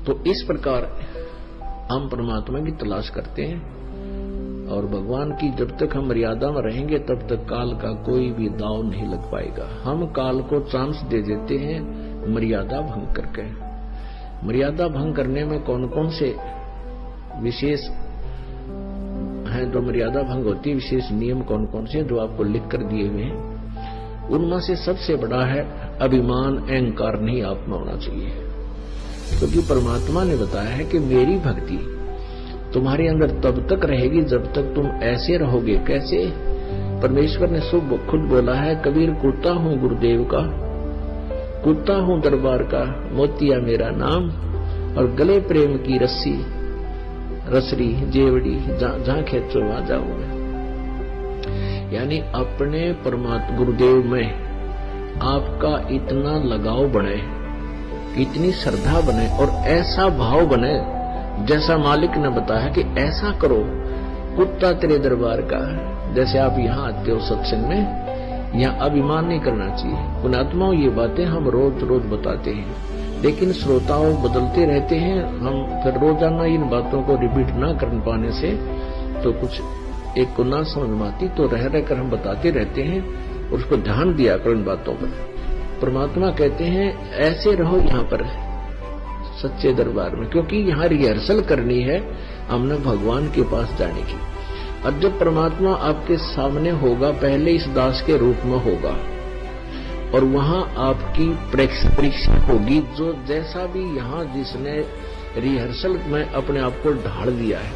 तो इस प्रकार हम परमात्मा की तलाश करते हैं, और भगवान की जब तक हम मर्यादा में रहेंगे तब तक काल का कोई भी दाव नहीं लग पाएगा। हम काल को चांस दे देते हैं मर्यादा भंग करके। मर्यादा भंग करने में कौन कौन से विशेष हैं जो मर्यादा भंग होती है, विशेष नियम कौन कौन से जो आपको लिख कर दिए हुए हैं। उनमें से सबसे बड़ा है अभिमान, अहंकार नहीं आप में होना चाहिए, क्योंकि परमात्मा ने बताया है कि मेरी भक्ति तुम्हारे अंदर तब तक रहेगी जब तक तुम ऐसे रहोगे। कैसे? परमेश्वर ने खुद बोला है, कबीर कुत्ता हूं गुरुदेव का, कुत्ता हूं दरबार का, मोतिया मेरा नाम, और गले प्रेम की रस्सी रसरी जेवड़ी, जहां खेचो वहां जाऊंगा। यानी अपने परमात्मा गुरुदेव में आपका इतना लगाव बने, इतनी श्रद्धा बने, और ऐसा भाव बने जैसा मालिक ने बताया कि ऐसा करो, कुत्ता तेरे दरबार का। जैसे आप यहाँ आते हो सत्संग में, यहाँ अभिमान नहीं करना चाहिए। पुण्यात्माओं, ये बातें हम रोज रोज बताते हैं, लेकिन श्रोताओं बदलते रहते हैं। हम फिर रोजाना इन बातों को रिपीट ना कर पाने से तो कुछ एक को ना समझ में आती, तो रह रहकर हम बताते रहते हैं, और उसको ध्यान दिया करो इन बातों पर। परमात्मा कहते हैं ऐसे रहो यहाँ पर सच्चे दरबार में, क्योंकि यहाँ रिहर्सल करनी है हमने भगवान के पास जाने की। अब जब परमात्मा आपके सामने होगा, पहले इस दास के रूप में होगा, और वहां आपकी परीक्षा होगी। जो जैसा भी यहाँ जिसने रिहर्सल में अपने आप को ढाल दिया है,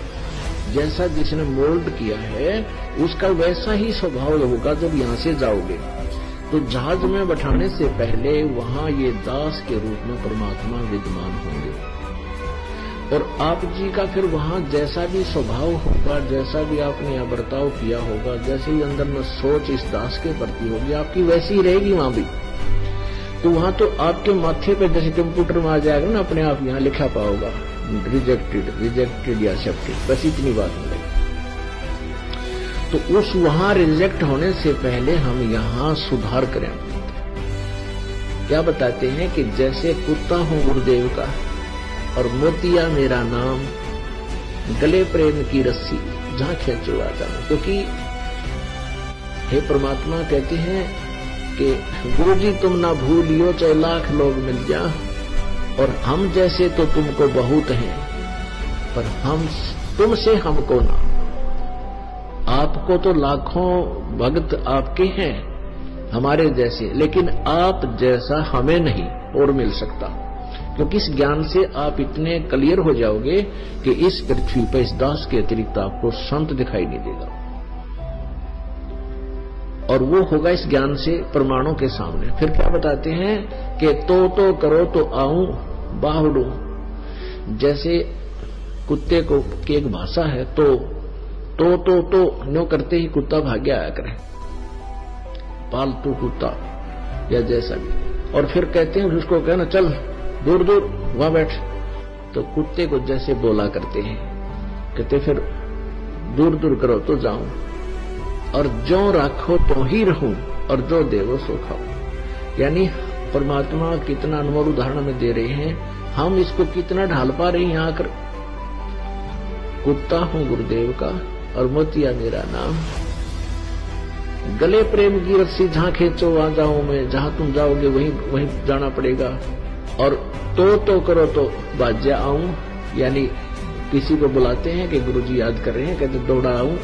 जैसा जिसने मोल्ड किया है, उसका वैसा ही स्वभाव होगा जब यहाँ से जाओगे। तो जहाज में बैठाने से पहले वहां ये दास के रूप में परमात्मा विद्यमान होंगे, और आप जी का फिर वहां जैसा भी स्वभाव होगा, जैसा भी आपने यहाँ बर्ताव किया होगा, जैसे ही अंदर में सोच इस दास के प्रति होगी, आपकी वैसी ही रहेगी वहां भी। तो वहां तो आपके माथे पे जैसे कंप्यूटर में आ जाएगा ना, अपने आप यहाँ लिखा पाओगा रिजेक्टेड, रिजेक्टेड या एक्सेप्टेड, बस इतनी बात मिलेगी। तो उस वहां रिजेक्ट होने से पहले हम यहाँ सुधार करें। क्या बताते हैं कि जैसे कुत्ता हूं गुरुदेव का, और मोतिया मेरा नाम, गले प्रेम की रस्सी, जहां खेचो आ जाऊं। क्योंकि हे परमात्मा कहते हैं कि गुरु जी तुम ना भूलियो चाहे लाख लोग मिल जा, और हम जैसे तो तुमको बहुत हैं, पर हम तुमसे हमको ना। आपको तो लाखों भक्त आपके हैं हमारे जैसे, लेकिन आप जैसा हमें नहीं और मिल सकता, क्योंकि इस ज्ञान से आप इतने क्लियर हो जाओगे कि इस पृथ्वी पर इस दास के अतिरिक्त आपको संत दिखाई नहीं देगा। और वो होगा इस ज्ञान से प्रमाणों के सामने। फिर क्या बताते हैं कि तो करो तो आऊं बाहुडू। जैसे कुत्ते को की एक भाषा है, तो नो करते ही कुत्ता भाग्य आया करे, पालतू कुत्ता या जैसा भी। और फिर कहते हैं उसको कहना चल दूर दूर वहां बैठ, तो कुत्ते को जैसे बोला करते हैं, कहते फिर दूर दूर करो तो जाऊं, और जो राखो तो ही रहूं, और जो देवो सो खाओ। यानी परमात्मा कितना अनमोल उदाहरण में दे रहे हैं, हम इसको कितना ढाल पा रहे हैं यहाँ आकर। कुत्ता हूं गुरुदेव का, और मोतिया मेरा नाम, गले प्रेम की रस्सी, जहां खेचो वहां जाऊं मैं, जहां तुम जाओगे वहीं जाना पड़ेगा। और तो करो तो बाज्या आऊं, यानी किसी को बुलाते हैं कि गुरुजी याद कर रहे हैं, कहते दौड़ा आऊं,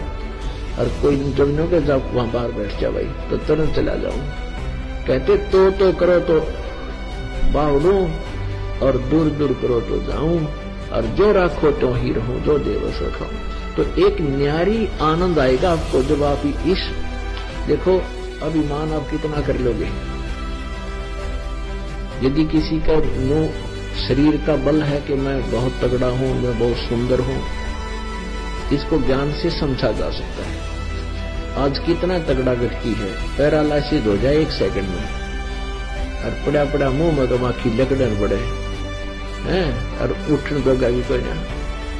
और कोई जमीनों के जाओ वहां बाहर बैठ जा भाई, तो तुरंत चला जाऊं। कहते तो करो तो बाहुडू, और दूर दूर करो तो जाऊं, और जो राखो तो ही रहूं, जो देव सो खाऊं। तो एक न्यारी आनंद आएगा आपको जब आप इस देखो अभिमान आप कितना कर लोगे। यदि किसी का शरीर का बल है कि मैं बहुत तगड़ा हूं, मैं बहुत सुंदर हूं, इसको ज्ञान से समझा जा सकता है। आज कितना तगड़ा व्यक्ति है, पैरालाइसिस हो जाए 1 सेकंड में, और पड़ा पड़ा मुंह में गमाखी लगड़न बड़े हैं, और उठन दोगा भी कोई ना।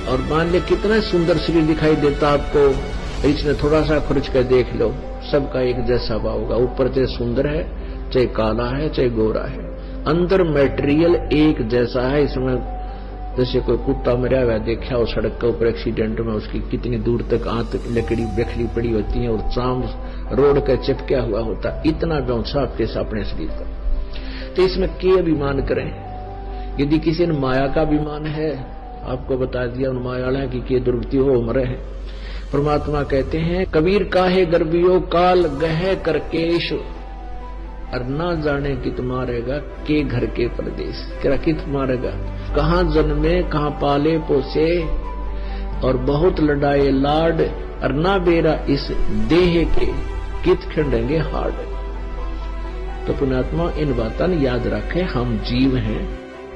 और मान ले कितना सुंदर शरीर दिखाई देता आपको, इसने थोड़ा सा खर्च कर देख लो, सबका एक जैसा भाव होगा। ऊपर चाहे सुंदर है, चाहे काला है, चाहे गोरा है, अंदर मटेरियल एक जैसा है। इसमें जैसे कोई कुत्ता मरा हुआ देखा हो सड़क के ऊपर एक्सीडेंट में, उसकी कितनी दूर तक आंत लकड़ी बिखरी पड़ी होती है और चाम रोड का चिपका हुआ होता, इतना गौसा अपने शरीर का। तो इसमें के अभिमान करें? यदि किसी ने माया का अभिमान है, आपको बता दिया उन मायाला की के दुर्गति हो मरे है। परमात्मा कहते हैं कबीर काहे गर्भियो काल गह करकेश, और ना जाने कित मारेगा के घर के परदेश। क्या कित मारेगा? कहाँ जन्मे कहाँ पाले पोसे, और बहुत लड़ाए लाड, और ना बेरा इस देह के कित खंडेंगे हाड। तो पुण्यात्मा इन बातों ने याद रखे, हम जीव हैं,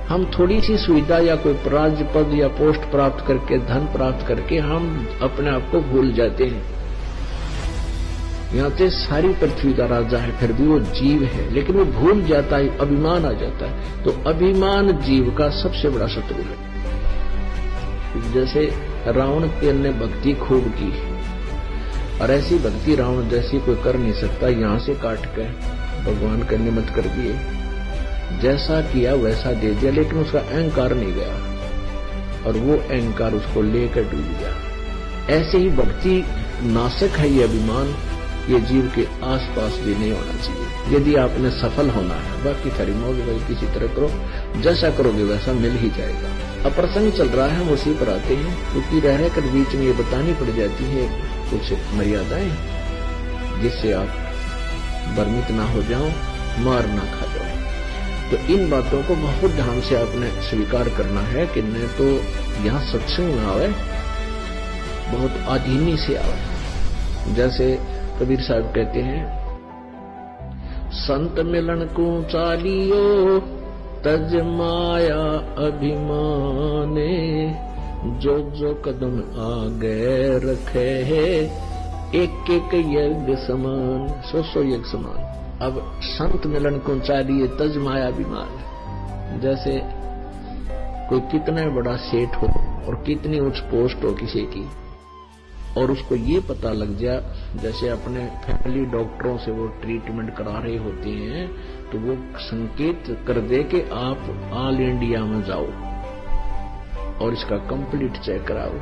हम थोड़ी सी सुविधा या कोई राज्य पद या पोस्ट प्राप्त करके धन प्राप्त करके हम अपने आप को भूल जाते हैं। यहाँ से सारी पृथ्वी का राजा है, फिर भी वो जीव है, लेकिन वो भूल जाता है, अभिमान आ जाता है। तो अभिमान जीव का सबसे बड़ा शत्रु है। जैसे रावण ने भक्ति खूब की, और ऐसी भक्ति रावण जैसी कोई कर नहीं सकता। यहाँ से काट के भगवान का निमित्त कर दिए, जैसा किया वैसा दे दिया, लेकिन उसका अहंकार नहीं गया और वो अहंकार उसको लेकर डूब गया। ऐसे ही भक्ति नाशक है ये अभिमान, ये जीव के आसपास भी नहीं होना चाहिए। यदि आपने सफल होना है, बाकी सारी मौज भाई किसी तरह करो, जैसा करोगे वैसा मिल ही जाएगा। अब प्रसंग चल रहा है, हम उसी पर आते हैं, क्योंकि रह कर बीच में ये बतानी पड़ जाती है कुछ मर्यादाएं, जिससे आप भ्रमित ना हो जाओ, मार ना खा जाओ। तो इन बातों को बहुत ध्यान से आपने स्वीकार करना है कि न तो यहाँ सत्संग में आवे, बहुत आधीनी से आवे। जैसे कबीर साहब कहते हैं, संत मिलन को चालियो तज माया अभिमाने, जो जो कदम आगे रखे है एक एक यज्ञ समान, सौ यज्ञ समान। अब संत मिलन को चालिए तज माया अभिमान। जैसे कोई कितना बड़ा सेठ हो और कितनी उच्च पोस्ट हो किसी की, और उसको ये पता लग जाए, जैसे अपने फैमिली डॉक्टरों से वो ट्रीटमेंट करा रहे होते हैं, तो वो संकेत कर दे कि आप ऑल इंडिया में जाओ और इसका कंप्लीट चेक कराओ।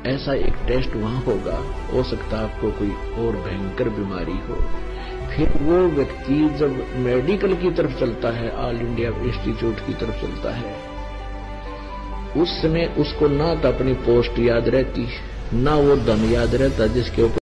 ऐसा एक टेस्ट वहां होगा, हो सकता है आपको कोई और भयंकर बीमारी हो। फिर वो व्यक्ति जब मेडिकल की तरफ चलता है, ऑल इंडिया इंस्टीट्यूट की तरफ चलता है, उस समय उसको ना तो अपनी पोस्ट याद रहती, ना वो दम याद रहता जिसके ऊपर